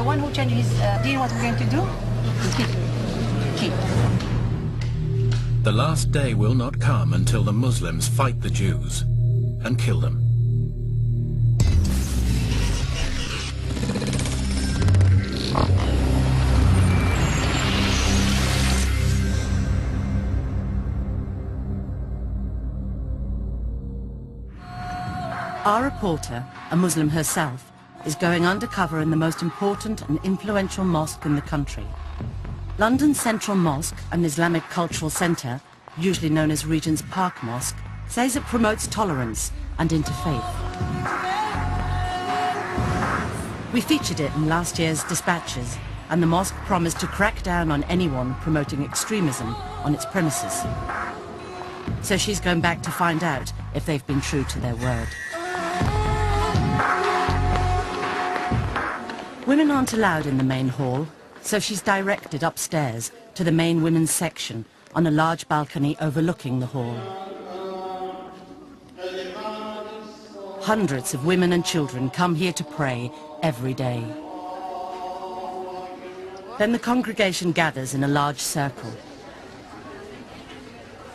one who changed his deen, what we're going to do? Kill. The last day will not come until the Muslims fight the Jews and kill them. Our reporter, a Muslim herself, is going undercover in the most important and influential mosque in the country. London's Central Mosque, an Islamic cultural centre, usually known as Regent's Park Mosque, says it promotes tolerance and interfaith. We featured it in last year's dispatches, and the mosque promised to crack down on anyone promoting extremism on its premises. So she's going back to find out if they've been true to their word. Women aren't allowed in the main hall, so she's directed upstairs to the main women's section on a large balcony overlooking the hall. Hundreds of women and children come here to pray every day. Then the congregation gathers in a large circle.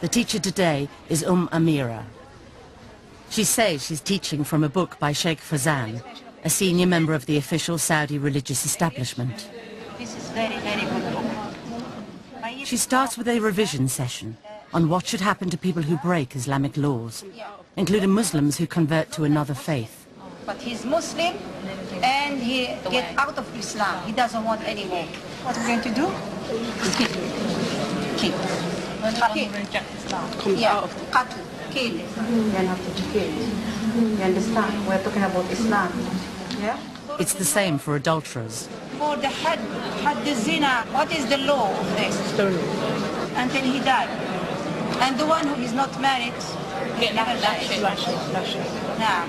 The teacher today is Amira. She says she's teaching from a book by Sheikh Fazan, a senior member of the official Saudi religious establishment. This is very, very good book. She starts with a revision session on what should happen to people who break Islamic laws, including Muslims who convert to another faith. But he's Muslim and he get out of Islam. He doesn't want any more. What we're going to do? Kill. Kill. Comes out of qatl. Kill. You have to kill. You understand? We're talking about Islam. Yeah? It's the same for adulterers. For the had the zina, what is the law of this? Stoning. Until he died. And the one who is not married, never dies. Now,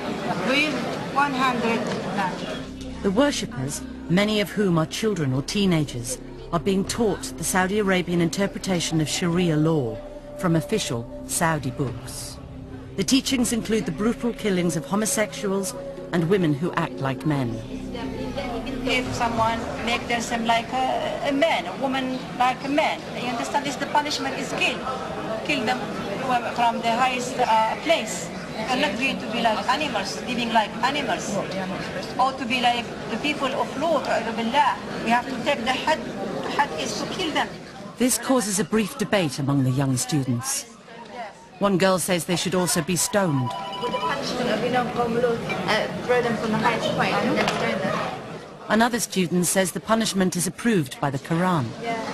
with 100 lash. The worshippers, many of whom are children or teenagers, are being taught the Saudi Arabian interpretation of Sharia law from official Saudi books. The teachings include the brutal killings of homosexuals and women who act like men. If someone make themselves like a man, a woman like a man, you understand this, the punishment is kill. Kill them from the highest place. You're not going to be like animals, living like animals. Or to be like the people of Lut, we have to take the had is to kill them. This causes a brief debate among the young students. One girl says they should also be stoned. With the punishment of, throw them from the highest point and then stone them. Another student says the punishment is approved by the Quran.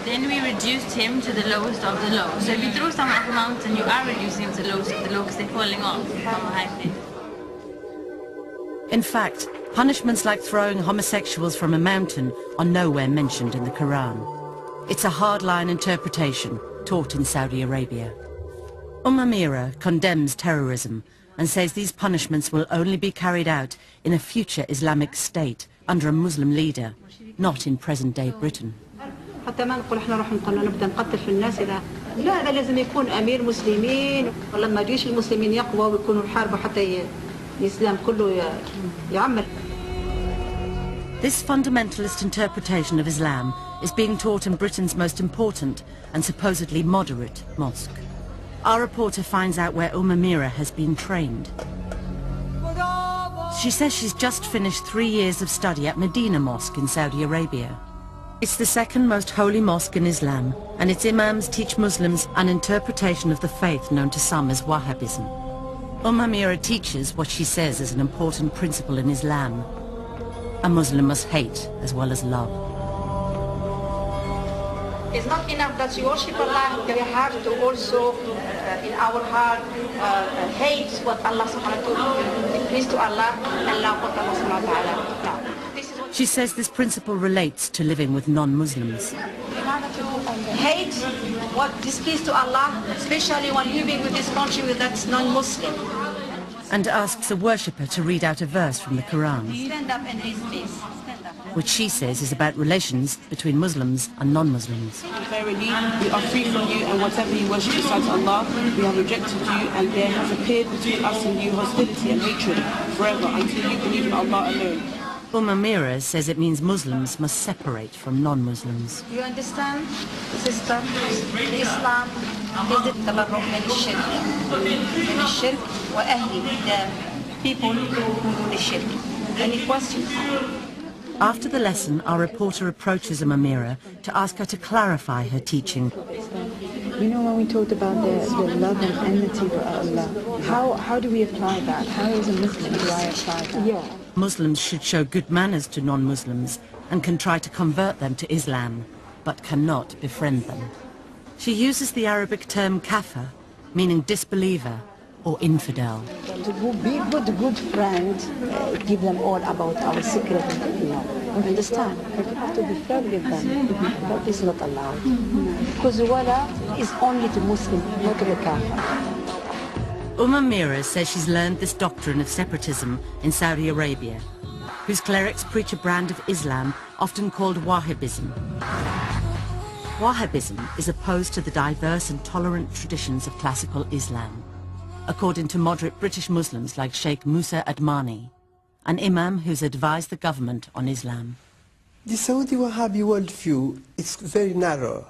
Then we reduced him to the lowest of the low. So if you throw someone off a mountain, you are reducing him to the lowest of the low because they're falling off from a high place. In fact, punishments like throwing homosexuals from a mountain are nowhere mentioned in the Quran. It's a hardline interpretation taught in Saudi Arabia. Amira condemns terrorism and says these punishments will only be carried out in a future Islamic state under a Muslim leader, not in present-day Britain. حتى ما نقول احنا راح نبدا نقتل في الناس لا هذا لازم يكون امير مسلمين ولما جيش المسلمين يقوى ويكونوا يحاربوا حتى الاسلام كله يعمل. This fundamentalist interpretation of Islam is being taught in Britain's most important and supposedly moderate mosque. Our reporter finds out where Amira has been trained. She says she's just finished 3 years of study at Medina Mosque in Saudi Arabia. It's the second most holy mosque in Islam, and its imams teach Muslims an interpretation of the faith known to some as Wahhabism. Amira teaches what she says is an important principle in Islam. A Muslim must hate as well as love. It's not enough that you worship Allah, we have to also, in our heart, hate what Allah subhanahu wa ta'ala, please to Allah, and love what Allah subhanahu wa ta'ala. She says this principle relates to living with non-Muslims. Hate what displeases to Allah, especially when living with this country that's non-Muslim. And asks a worshipper to read out a verse from the Quran, Stand up and read, please. which she says is about relations between Muslims and non-Muslims. Verily, we are free from you, and whatever you worship besides Allah, we have rejected you, and there has appeared between us and you hostility and hatred forever until you believe in Allah alone. Mira says it means Muslims must separate from non-Muslims. You understand, sister? Islam is the tabarruk min al-shirk wa ahli, the people who do the shirk. Any questions? After the lesson, our reporter approaches Mira to ask her to clarify her teaching. You know, when we talked about the love and enmity for Allah, how do we apply that? How as a Muslim do I apply that? Yeah. Muslims should show good manners to non-Muslims and can try to convert them to Islam, but cannot befriend them. She uses the Arabic term kafir, meaning disbeliever or infidel. To be good friend, give them all about our secret, understand? We have to be fair with them, but it's not allowed. Because wala is only to Muslim, not to the kafir. Mira says she's learned this doctrine of separatism in Saudi Arabia, whose clerics preach a brand of Islam often called Wahhabism. Wahhabism is opposed to the diverse and tolerant traditions of classical Islam, according to moderate British Muslims like Sheikh Musa Admani, an imam who's advised the government on Islam. The Saudi Wahhabi worldview is very narrow.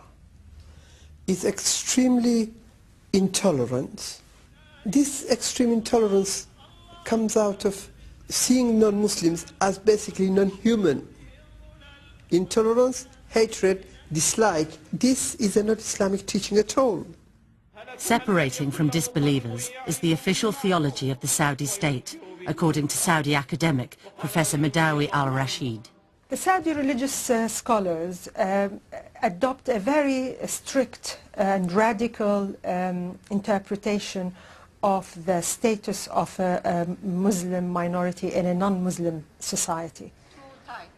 It's extremely intolerant. This extreme intolerance comes out of seeing non-Muslims as basically non-human. Intolerance, hatred, dislike, this is not Islamic teaching at all. Separating from disbelievers is the official theology of the Saudi state, according to Saudi academic Professor Madawi al-Rashid. The Saudi religious scholars adopt a very strict and radical interpretation of the status of a Muslim minority in a non-Muslim society.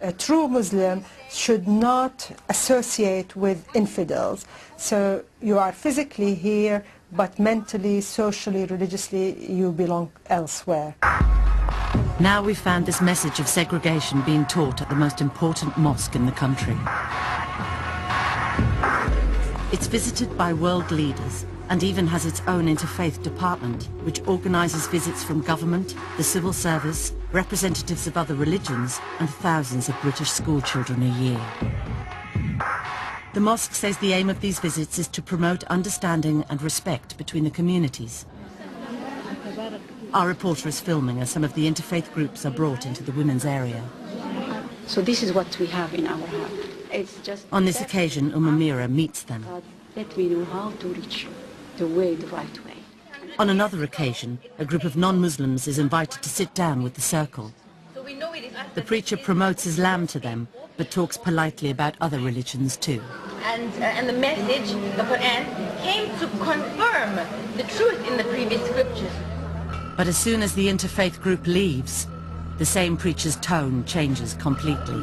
A true Muslim should not associate with infidels. So you are physically here, but mentally, socially, religiously, you belong elsewhere. Now we've found this message of segregation being taught at the most important mosque in the country. It's visited by world leaders and even has its own interfaith department, which organizes visits from government, the civil service, representatives of other religions, and thousands of British school children a year. The mosque says the aim of these visits is to promote understanding and respect between the communities. Our reporter is filming as some of the interfaith groups are brought into the women's area. So this is what we have in our heart. It's just On this occasion, Mira meets them. let me know how to reach the way, the right way. On another occasion, a group of non-Muslims is invited to sit down with the circle. The preacher promotes Islam to them, but talks politely about other religions too. And the message, the Quran, came to confirm the truth in the previous scriptures. But as soon as the interfaith group leaves, the same preacher's tone changes completely.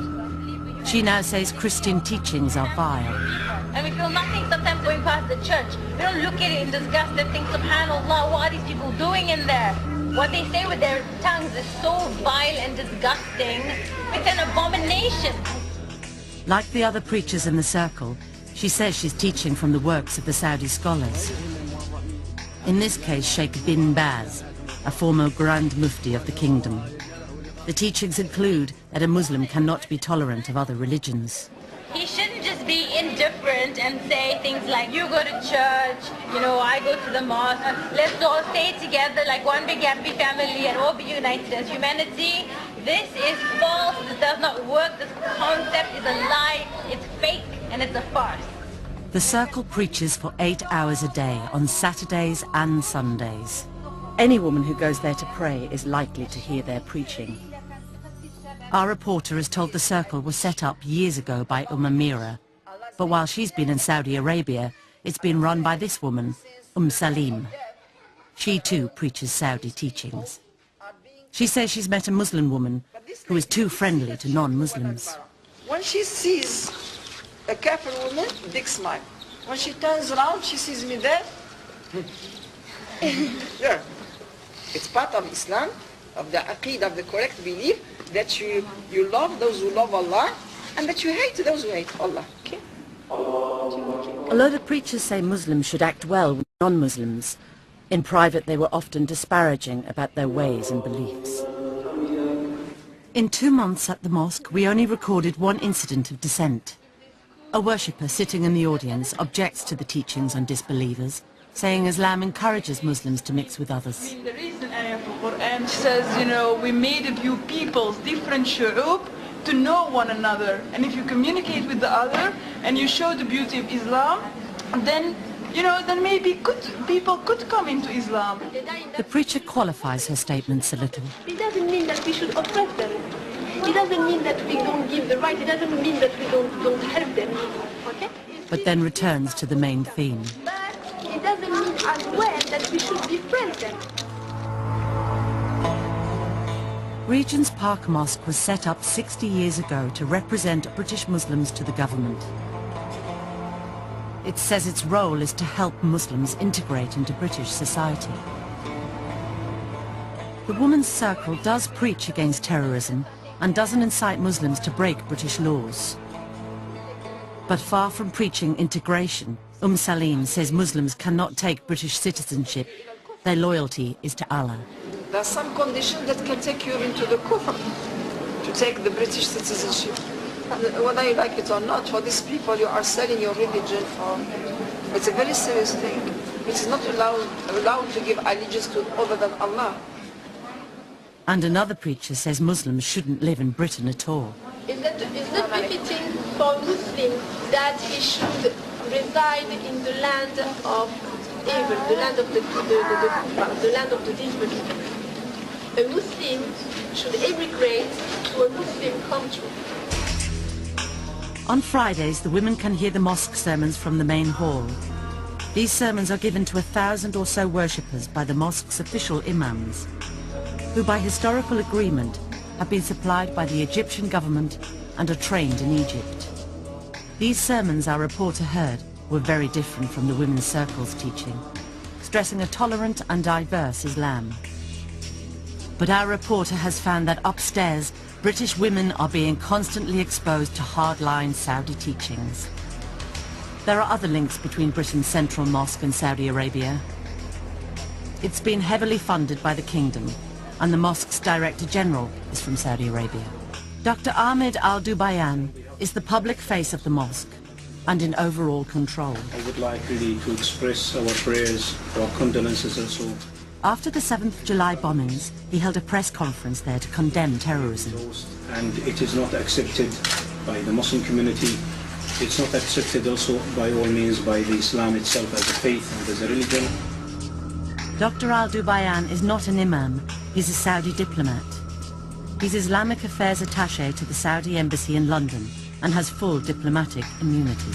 She now says Christian teachings are vile. And we feel nothing sometimes going past the church. We don't look at it in disgust and think, subhanAllah, what are these people doing in there? What they say with their tongues is so vile and disgusting. It's an abomination. Like the other preachers in the circle, she says she's teaching from the works of the Saudi scholars. In this case, Sheikh bin Baz, a former Grand Mufti of the kingdom. The teachings include that a Muslim cannot be tolerant of other religions. He shouldn't just be indifferent and say things like, you go to church, you know, I go to the mosque, let's all stay together like one big happy family and all be united as humanity. This is false, this does not work, this concept is a lie, it's fake, and it's a farce. The circle preaches for 8 hours a day on Saturdays and Sundays. Any woman who goes there to pray is likely to hear their preaching. Our reporter is told the circle was set up years ago by Mira, but while she's been in Saudi Arabia, it's been run by this woman, Salim. She too preaches Saudi teachings. She says she's met a Muslim woman who is too friendly to non-Muslims. When she sees a kafir woman, big smile. When she turns around, she sees me there. Yeah. It's part of Islam, of the aqeedah, of the correct belief, that you love those who love Allah, and that you hate those who hate Allah. Okay? Although the preachers say Muslims should act well with non-Muslims, in private they were often disparaging about their ways and beliefs. In 2 months at the mosque, we only recorded one incident of dissent. A worshipper sitting in the audience objects to the teachings on disbelievers, saying Islam encourages Muslims to mix with others. The recent ayah of the Quran says, you know, we made of you peoples, different shu'ub, to know one another. And if you communicate with the other and you show the beauty of Islam, then, you know, then maybe people could come into Islam. The preacher qualifies her statements a little. It doesn't mean that we should oppress them. It doesn't mean that we don't give the right. It doesn't mean that we don't help them. Okay? But then returns to the main theme. But it doesn't mean as well that we should befriend them. Regent's Park Mosque was set up 60 years ago to represent British Muslims to the government. It says its role is to help Muslims integrate into British society. The Women's Circle does preach against terrorism and doesn't incite Muslims to break British laws. But far from preaching integration, Salim says Muslims cannot take British citizenship. Their loyalty is to Allah. There are some conditions that can take you into the kufr, to take the British citizenship. And whether you like it or not, for these people you are selling your religion for. It's a very serious thing. It is not allowed to give allegiance to other than Allah. And another preacher says Muslims shouldn't live in Britain at all. It's not befitting for a Muslim that he should reside in the land of evil, the land of the land of the disbelievers. A Muslim should emigrate to a Muslim country. On Fridays, the women can hear the mosque sermons from the main hall. These sermons are given to 1,000 or so worshippers by the mosque's official imams, who by historical agreement have been supplied by the Egyptian government and are trained in Egypt. These sermons, our reporter heard, were very different from the Women's Circle's teaching, stressing a tolerant and diverse Islam. But our reporter has found that upstairs, British women are being constantly exposed to hardline Saudi teachings. There are other links between Britain's Central Mosque and Saudi Arabia. It's been heavily funded by the kingdom, and the mosque's Director General is from Saudi Arabia. Dr. Ahmed Al-Dubayan is the public face of the mosque and in overall control. I would like really to express our prayers, our condolences also. After the 7th of July bombings, he held a press conference there to condemn terrorism. And it is not accepted by the Muslim community. It's not accepted also by all means by the Islam itself as a faith and as a religion. Dr. Al-Dubayan is not an imam, he's a Saudi diplomat. He's Islamic Affairs Attaché to the Saudi Embassy in London and has full diplomatic immunity.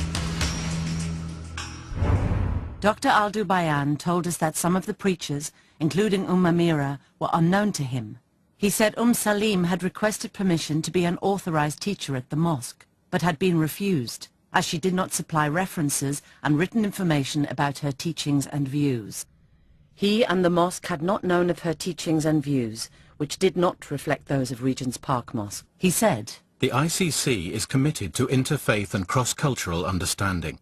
Dr. Al-Dubayan told us that some of the preachers, including Amira, were unknown to him. He said Salim had requested permission to be an authorized teacher at the mosque, but had been refused, as she did not supply references and written information about her teachings and views. He and the mosque had not known of her teachings and views, which did not reflect those of Regent's Park Mosque. He said, "The ICC is committed to interfaith and cross-cultural understanding.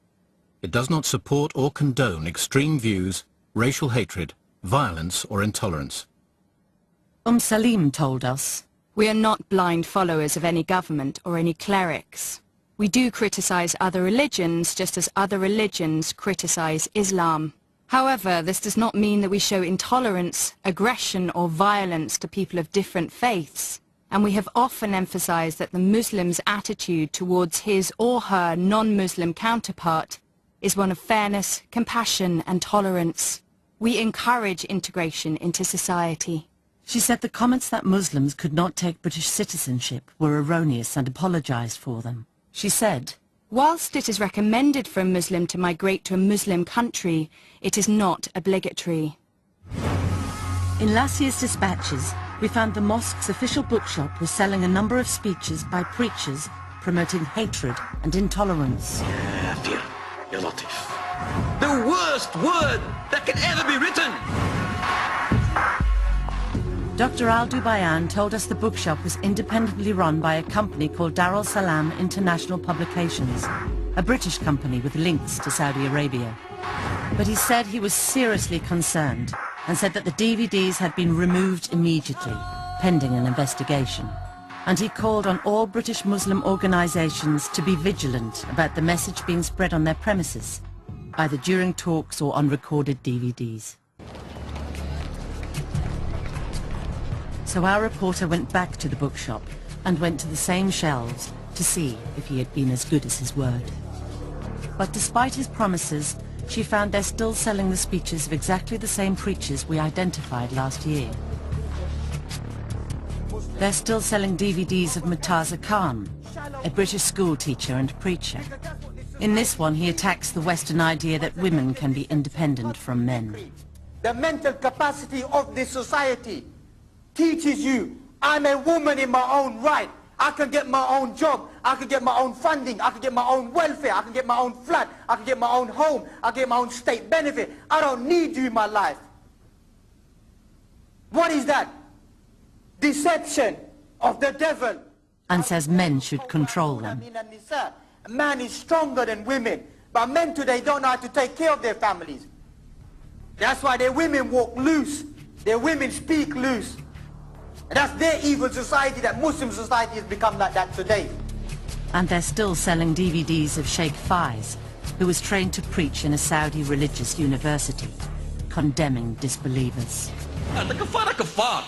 It does not support or condone extreme views, racial hatred, violence or intolerance." Salim told us, "We are not blind followers of any government or any clerics. We do criticize other religions just as other religions criticize Islam. However, this does not mean that we show intolerance, aggression or violence to people of different faiths. And we have often emphasized that the Muslim's attitude towards his or her non-Muslim counterpart is one of fairness, compassion and tolerance. We encourage integration into society." She said the comments that Muslims could not take British citizenship were erroneous and apologized for them. She said, "Whilst it is recommended for a Muslim to migrate to a Muslim country, it is not obligatory." In last year's dispatches, we found the mosque's official bookshop was selling a number of speeches by preachers promoting hatred and intolerance. The worst word that can ever be written! Dr. Al-Dubayan told us the bookshop was independently run by a company called Dar al Salam International Publications, a British company with links to Saudi Arabia. But he said he was seriously concerned and said that the DVDs had been removed immediately, pending an investigation. and he called on all British Muslim organisations to be vigilant about the message being spread on their premises, either during talks or on recorded DVDs. So our reporter went back to the bookshop and went to the same shelves to see if he had been as good as his word. But despite his promises, she found they're still selling the speeches of exactly the same preachers we identified last year. They're still selling DVDs of Murtaza Khan, a British school teacher and preacher. In this one, he attacks the Western idea that women can be independent from men. The mental capacity of this society teaches you, I'm a woman in my own right. I can get my own job. I can get my own funding. I can get my own welfare. I can get my own flat. I can get my own home. I can get my own state benefit. I don't need you in my life. What is that? Deception of the devil. And says men should control them. Man is stronger than women, but men today don't know how to take care of their families. That's why their women walk loose. Their women speak loose. And that's their evil society, that Muslim society has become like that today. And they're still selling DVDs of Sheikh Faiz, who was trained to preach in a Saudi religious university, condemning disbelievers. The kafar.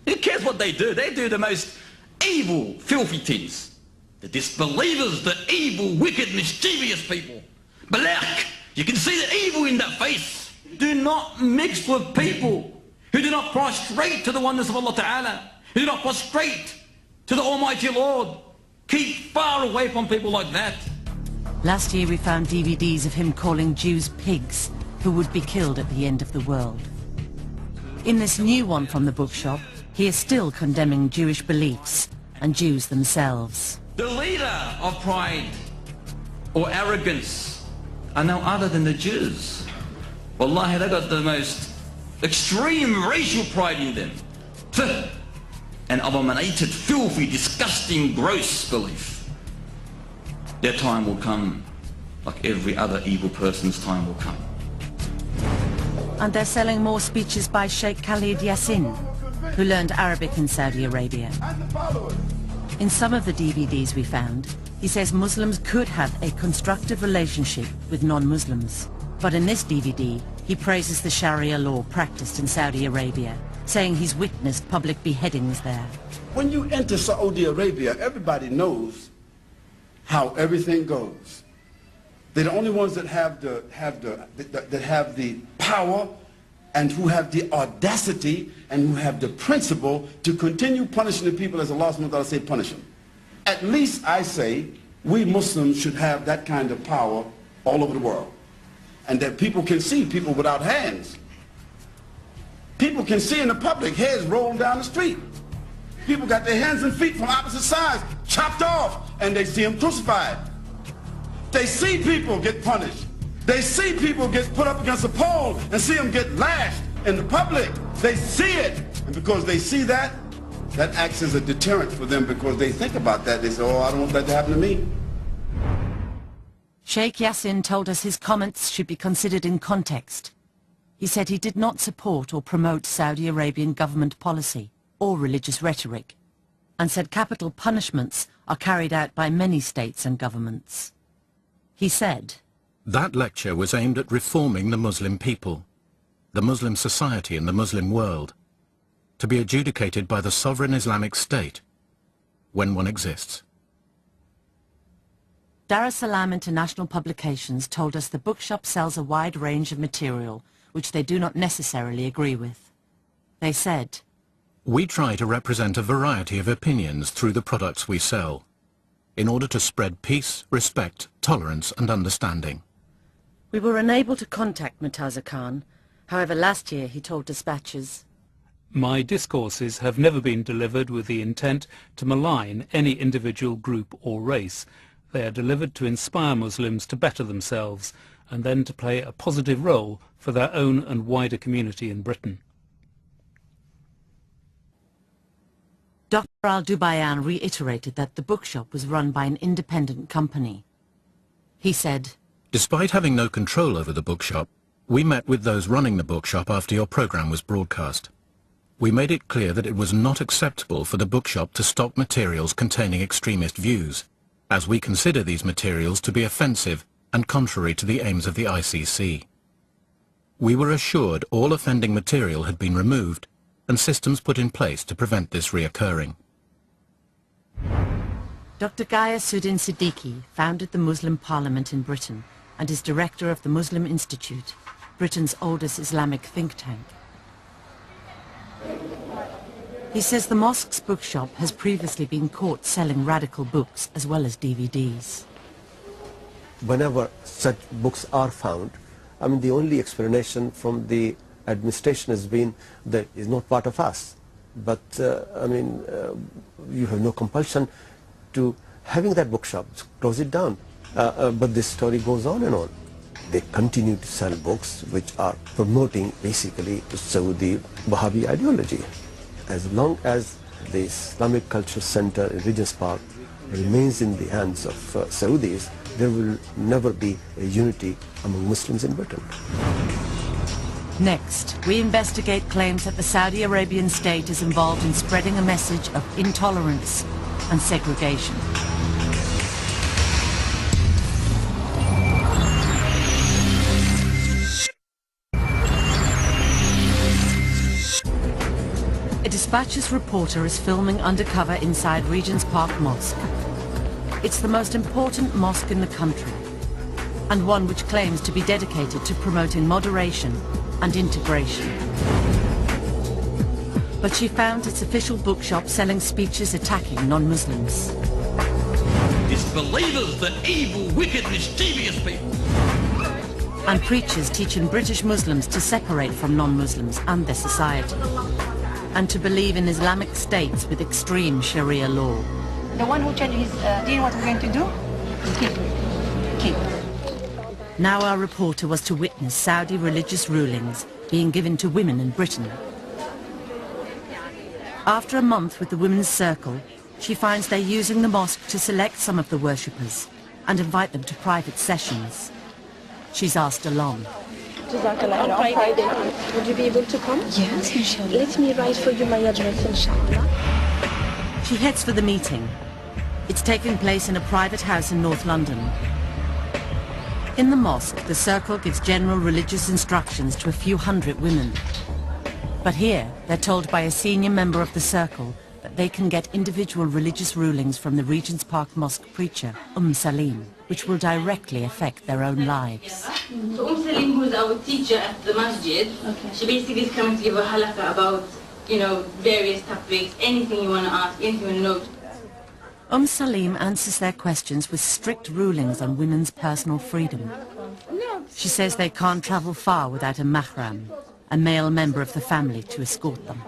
Who cares what they do? They do the most evil, filthy things. The disbelievers, the evil, wicked, mischievous people. Balak, you can see the evil in that face. Do not mix with people who do not prostrate to the oneness of Allah Ta'ala, who do not prostrate to the Almighty Lord. Keep far away from people like that. Last year we found DVDs of him calling Jews pigs who would be killed at the end of the world. In this new one from the bookshop, he is still condemning Jewish beliefs and Jews themselves. The leader of pride or arrogance are no other than the Jews. Wallahi, they got the most extreme racial pride in them. An abominated, filthy, disgusting, gross belief. Their time will come, like every other evil person's time will come. And they're selling more speeches by Sheikh Khalid Yassin, who learned Arabic in Saudi Arabia. In some of the DVDs we found, he says Muslims could have a constructive relationship with non-Muslims. But in this DVD, he praises the Sharia law practiced in Saudi Arabia, saying he's witnessed public beheadings there. When you enter Saudi Arabia, everybody knows how everything goes. They're the only ones that have the power and who have the audacity and who have the principle to continue punishing the people as Allah subhanahu wa ta'ala say punish them. At least I say we Muslims should have that kind of power all over the world. And that people can see people without hands. People can see in the public heads rolled down the street. People got their hands and feet from opposite sides chopped off and they see them crucified. They see people get punished. They see people get put up against a pole and see them get lashed in the public. They see it. And because they see that, that acts as a deterrent for them because they think about that. They say, oh, I don't want that to happen to me. Sheikh Yassin told us his comments should be considered in context. He said he did not support or promote Saudi Arabian government policy or religious rhetoric, and said capital punishments are carried out by many states and governments. He said, that lecture was aimed at reforming the Muslim people, the Muslim society and the Muslim world, to be adjudicated by the sovereign Islamic State, when one exists. Dar es Salaam International Publications told us the bookshop sells a wide range of material which they do not necessarily agree with. They said, we try to represent a variety of opinions through the products we sell, in order to spread peace, respect, tolerance and understanding. We were unable to contact Murtaza Khan. However, last year he told dispatchers, my discourses have never been delivered with the intent to malign any individual group or race. They are delivered to inspire Muslims to better themselves and then to play a positive role for their own and wider community in Britain. Dr. Al-Dubayan reiterated that the bookshop was run by an independent company. He said, despite having no control over the bookshop, we met with those running the bookshop after your program was broadcast. We made it clear that it was not acceptable for the bookshop to stock materials containing extremist views, as we consider these materials to be offensive and contrary to the aims of the ICC. We were assured all offending material had been removed and systems put in place to prevent this reoccurring. Dr. Ghayasuddin Siddiqui founded the Muslim Parliament in Britain and is director of the Muslim Institute, Britain's oldest Islamic think tank. He says the mosque's bookshop has previously been caught selling radical books as well as DVDs. Whenever such books are found, I mean, the only explanation from the administration has been that it's not part of us. But, I mean, you have no compulsion to having that bookshop, close it down. But this story goes on and on. They continue to sell books which are promoting basically Saudi Wahhabi ideology. As long as the Islamic Cultural Center in Regent's Park remains in the hands of Saudis, there will never be a unity among Muslims in Britain. Next, we investigate claims that the Saudi Arabian state is involved in spreading a message of intolerance and segregation. A Dispatches reporter is filming undercover inside Regent's Park Mosque. It's the most important mosque in the country, and one which claims to be dedicated to promoting moderation and integration. But she found its official bookshop selling speeches attacking non-Muslims. Disbelievers, the evil, wicked, mischievous people. And preachers teaching British Muslims to separate from non-Muslims and their society, and to believe in Islamic states with extreme Sharia law. The one who changed his deen, what we're going to do? Keep. Now our reporter was to witness Saudi religious rulings being given to women in Britain. After a month with the Women's Circle, she finds they're using the mosque to select some of the worshippers and invite them to private sessions. She's asked along. On Friday. Would you be able to come? Yes, inshallah. Let me write for you my address, inshallah. She heads for the meeting. It's taking place in a private house in North London. In the mosque, the circle gives general religious instructions to a few hundred women. But here, they're told by a senior member of the circle that they can get individual religious rulings from the Regent's Park Mosque preacher, Salim, which will directly affect their own lives. So Salim, who's our teacher at the masjid, she basically is coming to give a halakha about, various topics, anything you want to ask, anything you want to know. Salim answers their questions with strict rulings on women's personal freedom. She says they can't travel far without a mahram, a male member of the family, to escort them.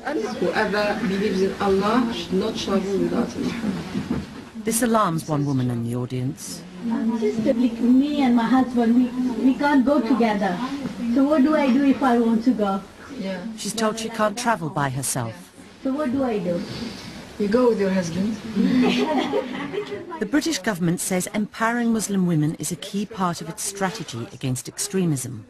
Whoever believes in Allah should not travel without a mahram. This alarms one woman in the audience. Sister, me and my husband, we can't go together. So what do I do if I want to go? Yeah. She's told she can't travel by herself. So what do I do? You go with your husband. The British government says empowering Muslim women is a key part of its strategy against extremism.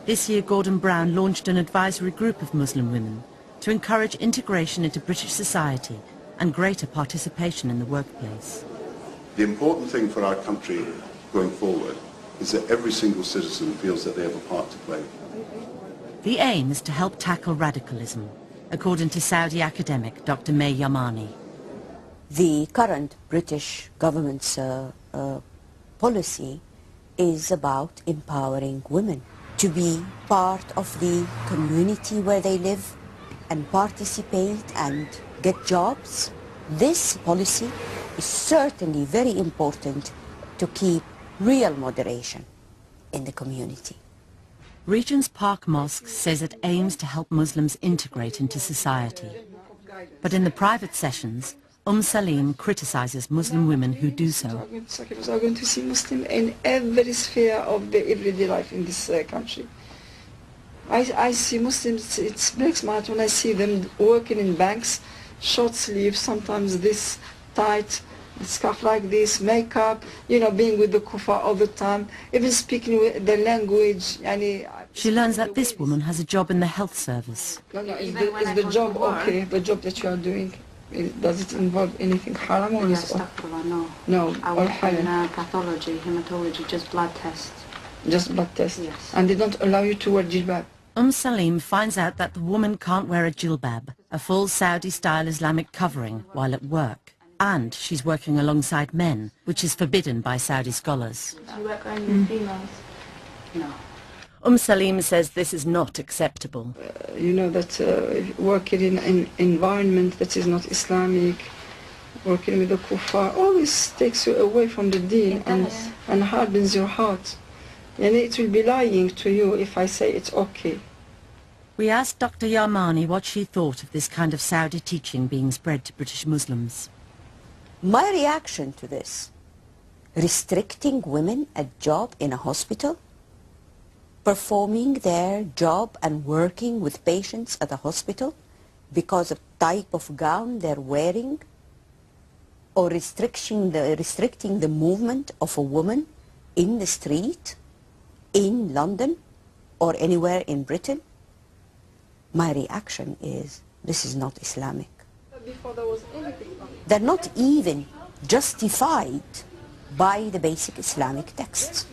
This year, Gordon Brown launched an advisory group of Muslim women to encourage integration into British society and greater participation in the workplace. The important thing for our country going forward is that every single citizen feels that they have a part to play. The aim is to help tackle radicalism, according to Saudi academic Dr. May Yamani. The current British government's policy is about empowering women to be part of the community where they live and participate and get jobs. This policy is certainly very important to keep real moderation in the community. Regent's Park Mosque says it aims to help Muslims integrate into society. But in the private sessions, Salim criticizes Muslim women who do so. We are going to see Muslims in every sphere of the everyday life in this country. I see Muslims, it breaks my heart when I see them working in banks, short sleeves, sometimes this tight, scarf like this, makeup, being with the kufa all the time, even speaking the language. She learns that this woman has a job in the health service. No, is the job okay? The job that you are doing, does it involve anything haram or is No. No, I or work in halal? pathology, hematology, just blood tests. Just blood tests? Yes. And they don't allow you to wear jilbab? Salim finds out that the woman can't wear a jilbab, a full Saudi-style Islamic covering, while at work. And she's working alongside men, which is forbidden by Saudi scholars. You work only with females? No. Salim says this is not acceptable. You know that working in an environment that is not Islamic, working with the kuffar, all this takes you away from the deen and hardens your heart. And it will be lying to you if I say it's okay. We asked Dr. Yarmani what she thought of this kind of Saudi teaching being spread to British Muslims. My reaction to this, restricting women a job in a hospital, performing their job and working with patients at a hospital because of type of gown they're wearing, or restricting the movement of a woman in the street, in London, or anywhere in Britain, my reaction is, this is not Islamic. They're not even justified by the basic Islamic texts.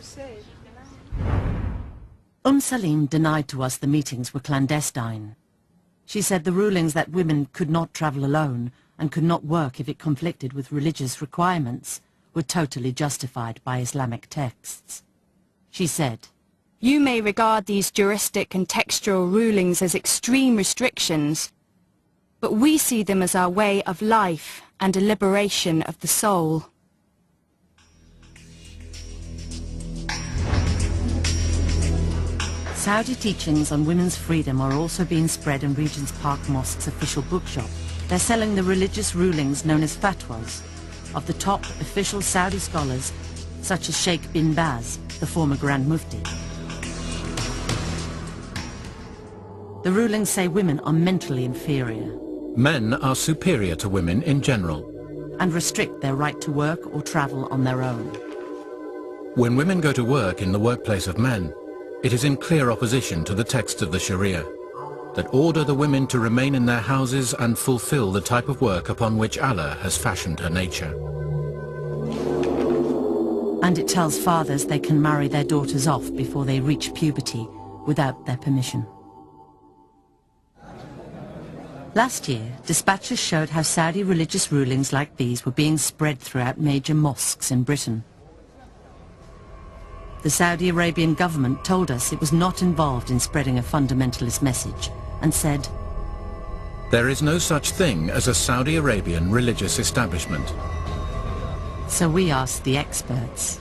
Salim denied to us the meetings were clandestine. She said the rulings that women could not travel alone and could not work if it conflicted with religious requirements were totally justified by Islamic texts. She said, "You may regard these juristic and textual rulings as extreme restrictions, but we see them as our way of life and a liberation of the soul." Saudi teachings on women's freedom are also being spread in Regent's Park Mosque's official bookshop. They're selling the religious rulings known as fatwas of the top official Saudi scholars such as Sheikh bin Baz, the former Grand Mufti. The rulings say women are mentally inferior. Men are superior to women in general. And restrict their right to work or travel on their own. When women go to work in the workplace of men, it is in clear opposition to the texts of the Sharia that order the women to remain in their houses and fulfill the type of work upon which Allah has fashioned her nature. And it tells fathers they can marry their daughters off before they reach puberty without their permission. Last year, dispatches showed how Saudi religious rulings like these were being spread throughout major mosques in Britain. The Saudi Arabian government told us it was not involved in spreading a fundamentalist message and said, "There is no such thing as a Saudi Arabian religious establishment." So we asked the experts.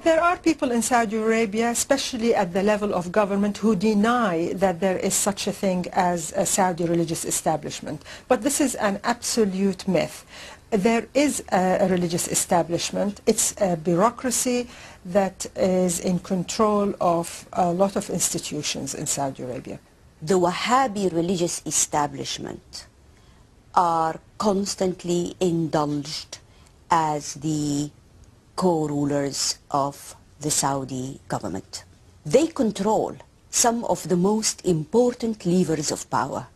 There are people in Saudi Arabia, especially at the level of government, who deny that there is such a thing as a Saudi religious establishment. But this is an absolute myth. There is a religious establishment. It's a bureaucracy that is in control of a lot of institutions in Saudi Arabia. The Wahhabi religious establishment are constantly indulged as the co-rulers of the Saudi government. They control some of the most important levers of power.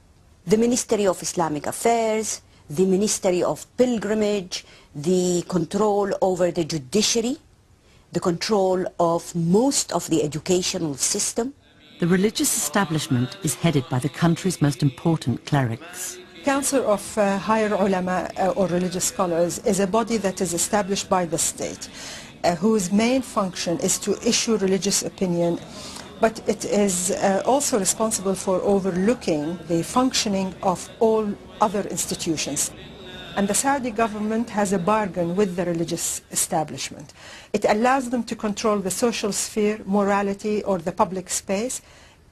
The Ministry of Islamic Affairs, the Ministry of Pilgrimage, the control over the judiciary, the control of most of the educational system. The religious establishment is headed by the country's most important clerics. Council of Higher Ulama or religious scholars is a body that is established by the state, whose main function is to issue religious opinion, but it is also responsible for overlooking the functioning of all other institutions. And the Saudi government has a bargain with the religious establishment. It allows them to control the social sphere, morality, or the public space.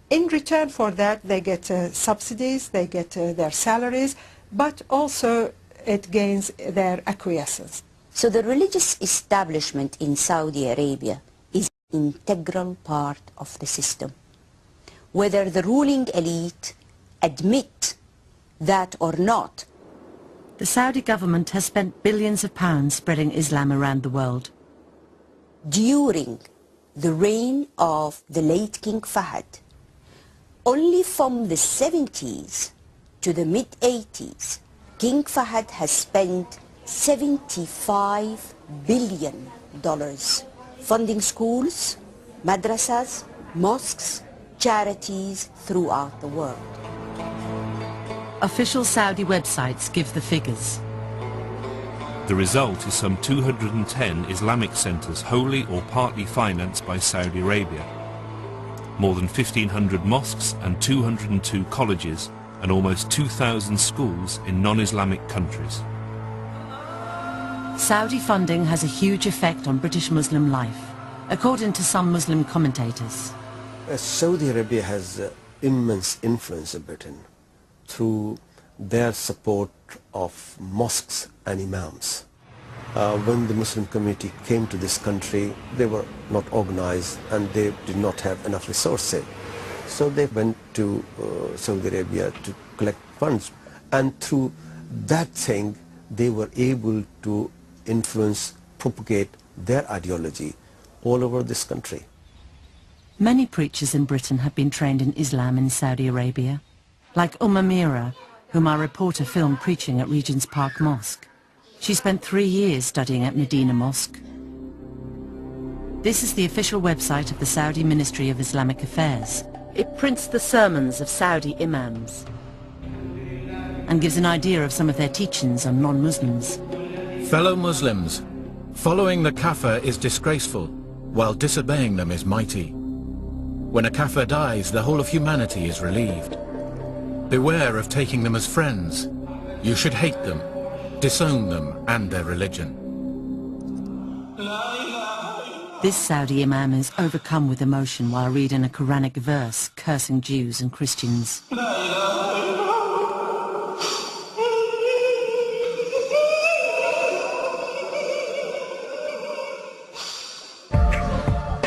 In return for that, they get subsidies, they get their salaries, but also it gains their acquiescence. So the religious establishment in Saudi Arabia is an integral part of the system. Whether the ruling elite admit that or not. The Saudi government has spent billions of pounds spreading Islam around the world. During the reign of the late King Fahd, Only from the 70s to the mid-80s, King Fahd has spent $75 billion funding schools, madrasas, mosques, charities throughout the world. Official Saudi websites give the figures. The result is some 210 Islamic centres wholly or partly financed by Saudi Arabia. More than 1,500 mosques and 202 colleges and almost 2,000 schools in non-Islamic countries. Saudi funding has a huge effect on British Muslim life, according to some Muslim commentators. Saudi Arabia has immense influence in Britain through their support of mosques and imams. When the Muslim community came to this country, they were not organized and they did not have enough resources. So they went to Saudi Arabia to collect funds, and through that thing they were able to influence, propagate their ideology all over this country. Many preachers in Britain have been trained in Islam in Saudi Arabia, like Mira, whom our reporter filmed preaching at Regent's Park Mosque. She spent 3 years studying at Medina Mosque. This is the official website of the Saudi Ministry of Islamic Affairs. It prints the sermons of Saudi imams and gives an idea of some of their teachings on non-Muslims. Fellow Muslims, following the kafir is disgraceful, while disobeying them is mighty. When a kafir dies, the whole of humanity is relieved. Beware of taking them as friends. You should hate them, disown them and their religion. This Saudi imam is overcome with emotion while reading a Quranic verse cursing Jews and Christians.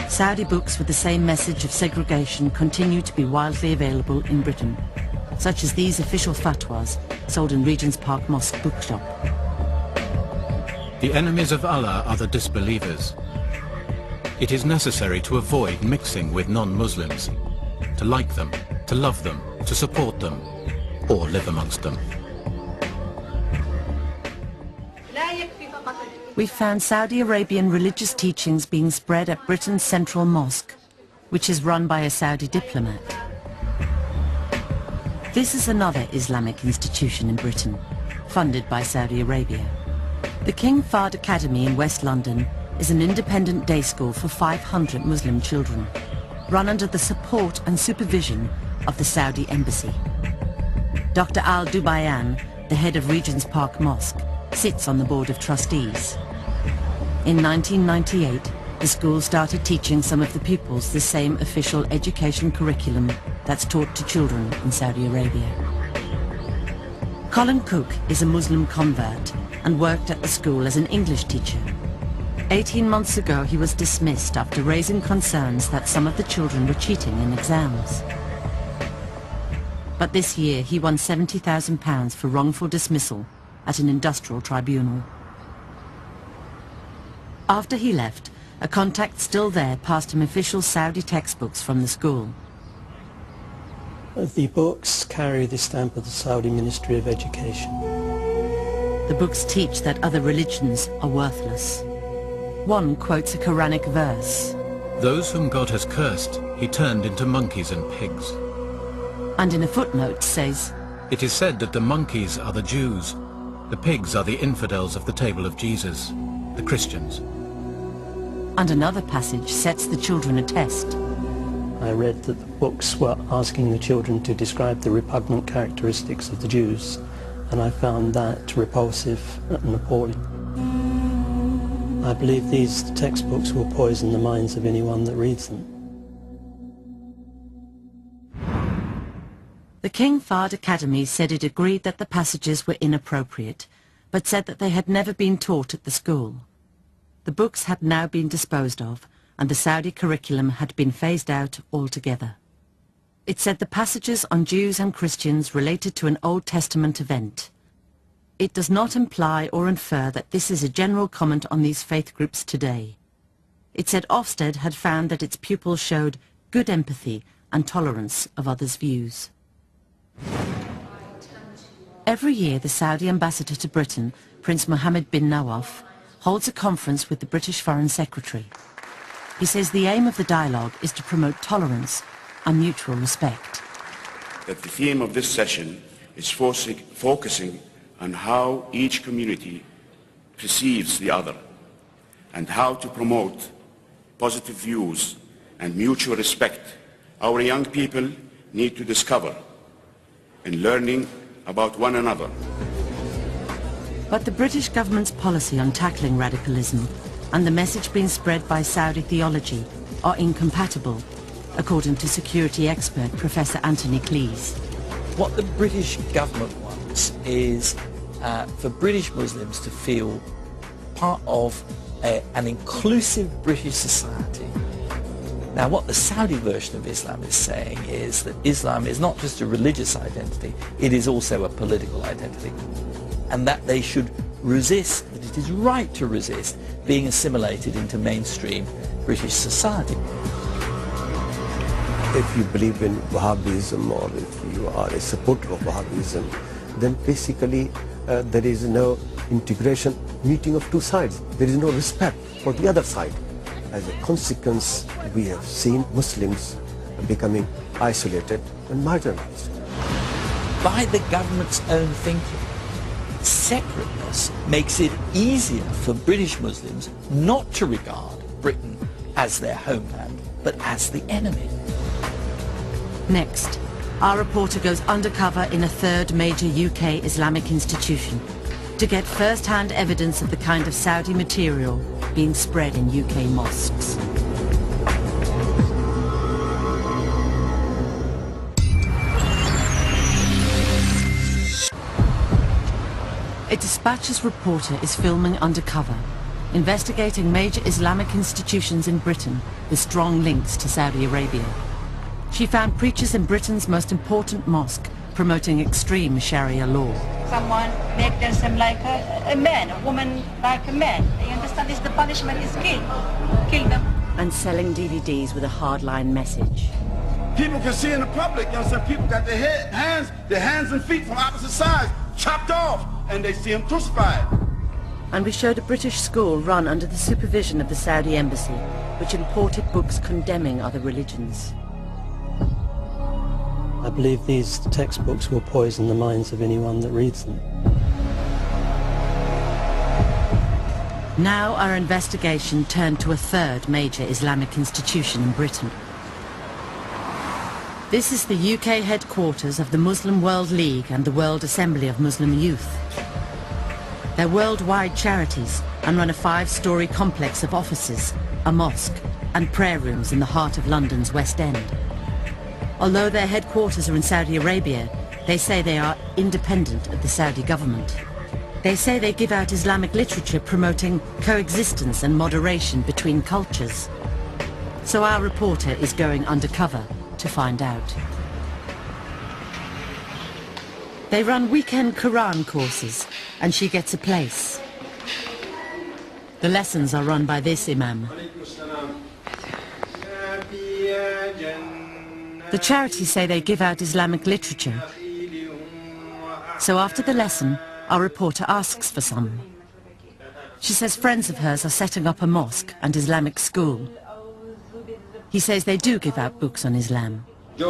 Saudi books with the same message of segregation continue to be widely available in Britain, such as these official fatwas sold in Regent's Park Mosque bookshop. The enemies of Allah are the disbelievers. It is necessary to avoid mixing with non-Muslims, to like them, to love them, to support them, or live amongst them. We found Saudi Arabian religious teachings being spread at Britain's Central Mosque, which is run by a Saudi diplomat. This is another Islamic institution in Britain, funded by Saudi Arabia. The King Fahd Academy in West London is an independent day school for 500 Muslim children, run under the support and supervision of the Saudi Embassy. Dr. Al Dubayan, the head of Regent's Park Mosque, sits on the board of trustees. In 1998, the school started teaching some of the pupils the same official education curriculum that's taught to children in Saudi Arabia. Colin Cook is a Muslim convert and worked at the school as an English teacher. 18 months ago, he was dismissed after raising concerns that some of the children were cheating in exams. But this year, he won £70,000 for wrongful dismissal at an industrial tribunal. After he left, a contact still there passed him official Saudi textbooks from the school. The books carry the stamp of the Saudi Ministry of Education. The books teach that other religions are worthless. One quotes a Quranic verse. Those whom God has cursed, he turned into monkeys and pigs. And in a footnote says, it is said that the monkeys are the Jews, the pigs are the infidels of the table of Jesus, the Christians. And another passage sets the children a test. I read that the books were asking the children to describe the repugnant characteristics of the Jews, and I found that repulsive and appalling. I believe these textbooks will poison the minds of anyone that reads them. The King Fahd Academy said it agreed that the passages were inappropriate, but said that they had never been taught at the school. The books had now been disposed of, and the Saudi curriculum had been phased out altogether. It said the passages on Jews and Christians related to an Old Testament event. It does not imply or infer that this is a general comment on these faith groups today. It said Ofsted had found that its pupils showed good empathy and tolerance of others' views. Every year, the Saudi ambassador to Britain, Prince Mohammed bin Nawaf, holds a conference with the British Foreign Secretary. He says the aim of the dialogue is to promote tolerance and mutual respect. That the theme of this session is focusing on how each community perceives the other and how to promote positive views and mutual respect. Our young people need to discover in learning about one another. But the British government's policy on tackling radicalism and the message being spread by Saudi theology are incompatible, according to security expert Professor Anthony Cleese. What the British government wants is for British Muslims to feel part of an inclusive British society. Now, what the Saudi version of Islam is saying is that Islam is not just a religious identity, it is also a political identity, and that they should resist, that it is right to resist being assimilated into mainstream British society. If you believe in Wahhabism or if you are a supporter of Wahhabism, then basically there is no integration, meeting of two sides. There is no respect for the other side. As a consequence, we have seen Muslims becoming isolated and marginalized. By the government's own thinking, separateness makes it easier for British Muslims not to regard Britain as their homeland, but as the enemy. Next, our reporter goes undercover in a third major UK Islamic institution to get first-hand evidence of the kind of Saudi material being spread in UK mosques. A Dispatches reporter is filming undercover, investigating major Islamic institutions in Britain with strong links to Saudi Arabia. She found preachers in Britain's most important mosque promoting extreme Sharia law. Someone make themselves like a man, a woman like a man. You understand? This the punishment is kill them. And selling DVDs with a hardline message. People can see in the public, you know, some people got their hands and feet from opposite sides chopped off, and they see them crucified. And we showed a British school run under the supervision of the Saudi embassy, which imported books condemning other religions. I believe these textbooks will poison the minds of anyone that reads them. Now our investigation turned to a third major Islamic institution in Britain. This is the UK headquarters of the Muslim World League and the World Assembly of Muslim Youth. They're worldwide charities and run a 5-storey complex of offices, a mosque and prayer rooms in the heart of London's West End. Although their headquarters are in Saudi Arabia, they say they are independent of the Saudi government. They say they give out Islamic literature promoting coexistence and moderation between cultures. So our reporter is going undercover to find out. They run weekend Quran courses, and she gets a place. The lessons are run by this imam. The charities say they give out Islamic literature. So after the lesson, our reporter asks for some. She says friends of hers are setting up a mosque and Islamic school. He says they do give out books on Islam. He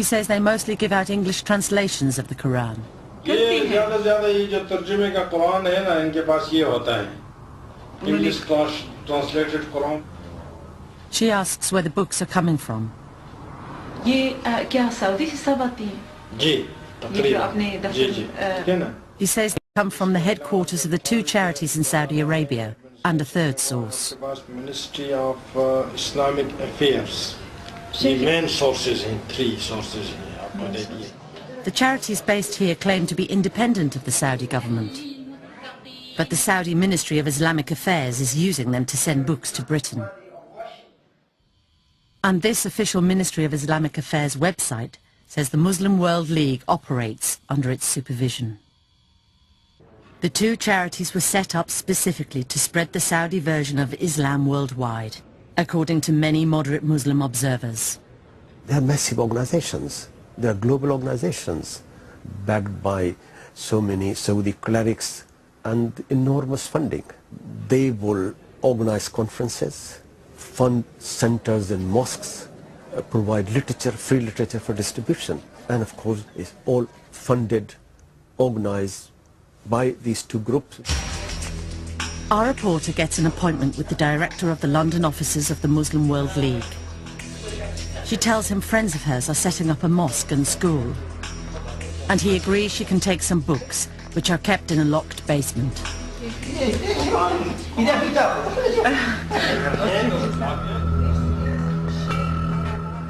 says they mostly give out English translations of the Quran. She asks where the books are coming from. He says they come from the headquarters of the 2 charities in Saudi Arabia and a third source. Ministry of Islamic Affairs. The main sources in 3 sources. The charities based here claim to be independent of the Saudi government. But the Saudi Ministry of Islamic Affairs is using them to send books to Britain. And this official Ministry of Islamic Affairs website says the Muslim World League operates under its supervision. The two charities were set up specifically to spread the Saudi version of Islam worldwide, according to many moderate Muslim observers. They are massive organizations. They are global organizations backed by so many Saudi clerics and enormous funding. They will organize conferences, fund centers and mosques, provide literature, free literature for distribution, and of course it's all funded, organized by these two groups. Our reporter gets an appointment with the director of the London offices of the Muslim World League. She tells him friends of hers are setting up a mosque and school, and he agrees she can take some books, which are kept in a locked basement.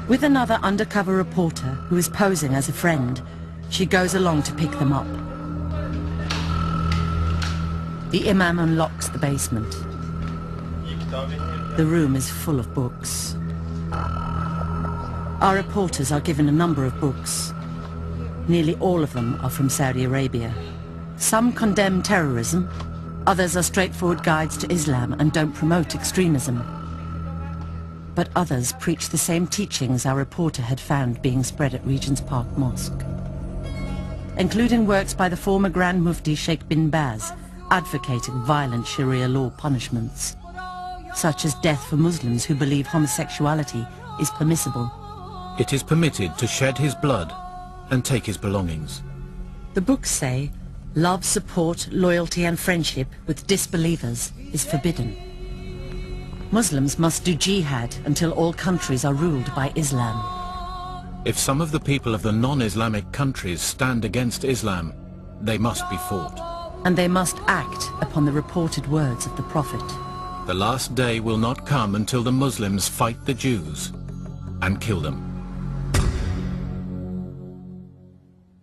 With another undercover reporter who is posing as a friend, she goes along to pick them up. The imam unlocks the basement. The room is full of books. Our reporters are given a number of books. Nearly all of them are from Saudi Arabia. Some condemn terrorism, others are straightforward guides to Islam and don't promote extremism. But others preach the same teachings our reporter had found being spread at Regent's Park Mosque, including works by the former Grand Mufti Sheikh bin Baz, advocating violent Sharia law punishments, such as death for Muslims who believe homosexuality is permissible. It is permitted to shed his blood and take his belongings. The books say love, support, loyalty and friendship with disbelievers is forbidden. Muslims must do jihad until all countries are ruled by Islam. If some of the people of the non-Islamic countries stand against Islam, they must be fought. And they must act upon the reported words of the Prophet. The last day will not come until the Muslims fight the Jews and kill them.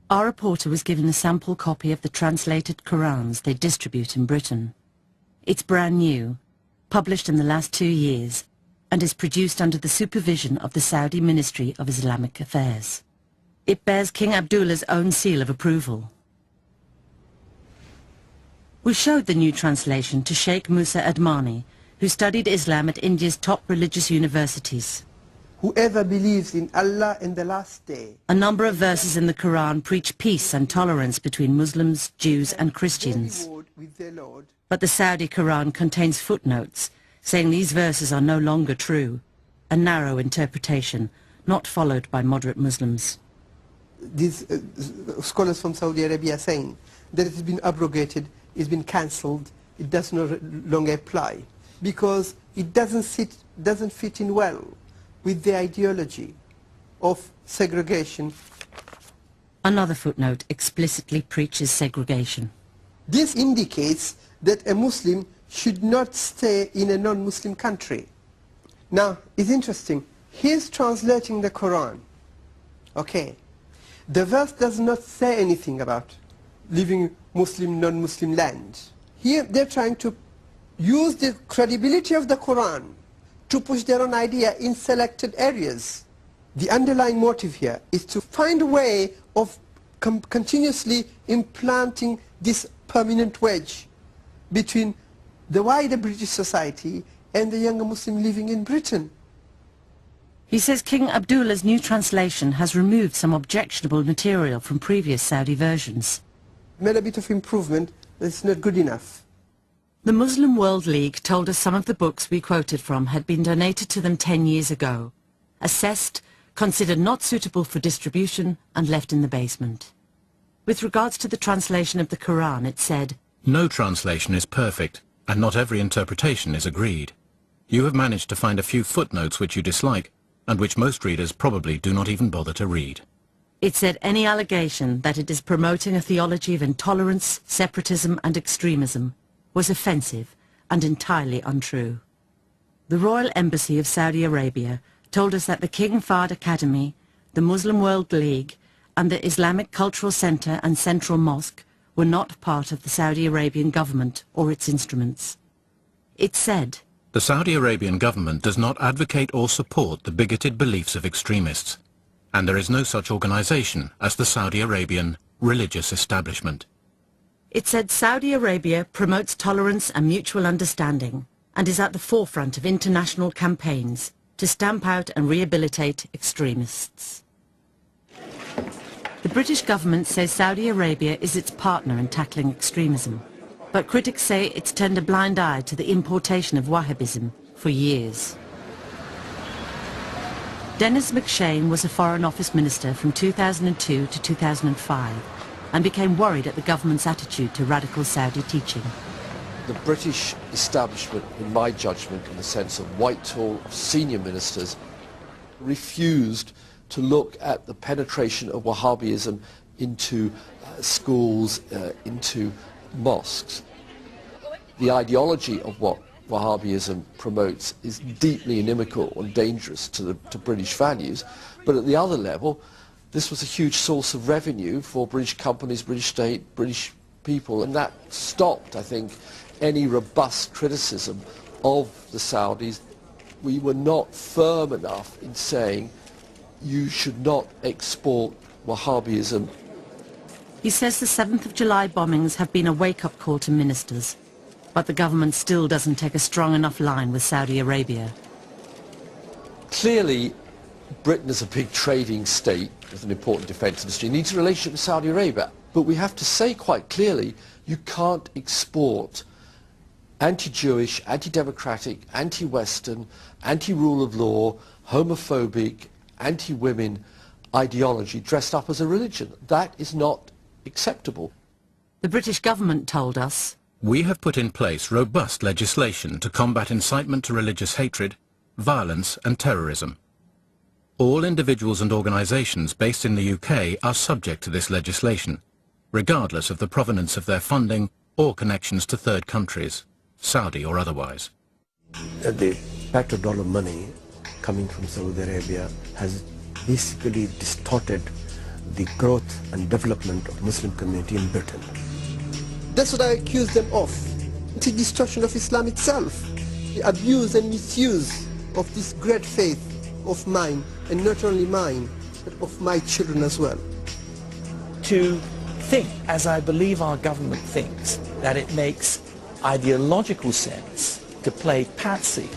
Our reporter was given a sample copy of the translated Qurans they distribute in Britain. It's brand new, published in the last 2 years, and is produced under the supervision of the Saudi Ministry of Islamic Affairs. It bears King Abdullah's own seal of approval. We showed the new translation to Sheikh Musa Admani, who studied Islam at India's top religious universities. Whoever believes in Allah in the last day. A number of verses in the Quran preach peace and tolerance between Muslims, Jews and Christians. But the Saudi Quran contains footnotes saying these verses are no longer true, a narrow interpretation not followed by moderate Muslims. These scholars from Saudi Arabia are saying that it has been abrogated, it's been cancelled, it does no longer apply, because it doesn't fit in well with the ideology of segregation. Another footnote explicitly preaches segregation. This indicates that a Muslim should not stay in a non-Muslim country. Now, it's interesting. He's translating the Quran. Okay. The verse does not say anything about living Muslim, non-Muslim land. Here they're trying to use the credibility of the Quran to push their own idea in selected areas. The underlying motive here is to find a way of continuously implanting this permanent wedge between the wider British society and the younger Muslim living in Britain. He says King Abdullah's new translation has removed some objectionable material from previous Saudi versions. Made a bit of improvement, but it's not good enough. The Muslim World League told us some of the books we quoted from had been donated to them 10 years ago, assessed, considered not suitable for distribution and left in the basement. With regards to the translation of the Quran, it said, "No translation is perfect, and not every interpretation is agreed. You have managed to find a few footnotes which you dislike, and which most readers probably do not even bother to read." It said any allegation that it is promoting a theology of intolerance, separatism and extremism was offensive and entirely untrue. The Royal Embassy of Saudi Arabia told us that the King Fahd Academy, the Muslim World League and the Islamic Cultural Centre and Central Mosque were not part of the Saudi Arabian government or its instruments. It said, "The Saudi Arabian government does not advocate or support the bigoted beliefs of extremists, and there is no such organization as the Saudi Arabian religious establishment. It said Saudi Arabia promotes tolerance and mutual understanding and is at the forefront of international campaigns to stamp out and rehabilitate extremists. The British government says Saudi Arabia is its partner in tackling extremism, but critics say it's turned a blind eye to the importation of Wahhabism for years. Dennis McShane was a Foreign Office Minister from 2002 to 2005 and became worried at the government's attitude to radical Saudi teaching. The British establishment, in my judgment, in the sense of Whitehall, of senior ministers, refused to look at the penetration of Wahhabism into schools, into mosques. The ideology of what Wahhabism promotes is deeply inimical and dangerous to British values, but at the other level, this was a huge source of revenue for British companies, British state, British people, and that stopped, I think, any robust criticism of the Saudis. We were not firm enough in saying you should not export Wahhabism. He says the 7th of July bombings have been a wake-up call to ministers, but the government still doesn't take a strong enough line with Saudi Arabia. Clearly, Britain is a big trading state with an important defence industry. It needs a relationship with Saudi Arabia. But we have to say quite clearly, you can't export anti-Jewish, anti-democratic, anti-Western, anti-rule of law, homophobic, anti-women ideology dressed up as a religion. That is not acceptable. The British government told us, "We have put in place robust legislation to combat incitement to religious hatred, violence and terrorism. All individuals and organisations based in the UK are subject to this legislation, regardless of the provenance of their funding or connections to third countries, Saudi or otherwise." The petrodollar money coming from Saudi Arabia has basically distorted the growth and development of Muslim community in Britain. That's what I accuse them of. It's a destruction of Islam itself. The abuse and misuse of this great faith of mine, and not only mine, but of my children as well. To think, as I believe our government thinks, that it makes ideological sense to play patsy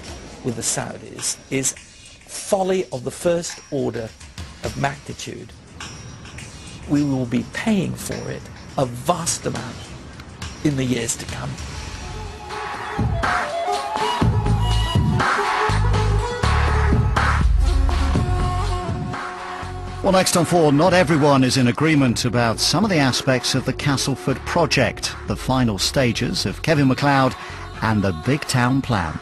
with the Saudis is folly of the first order of magnitude. We will be paying for it a vast amount in the years to come. Well, next on 4, not everyone is in agreement about some of the aspects of the Castleford project, the final stages of Kevin MacLeod and the Big Town Plan.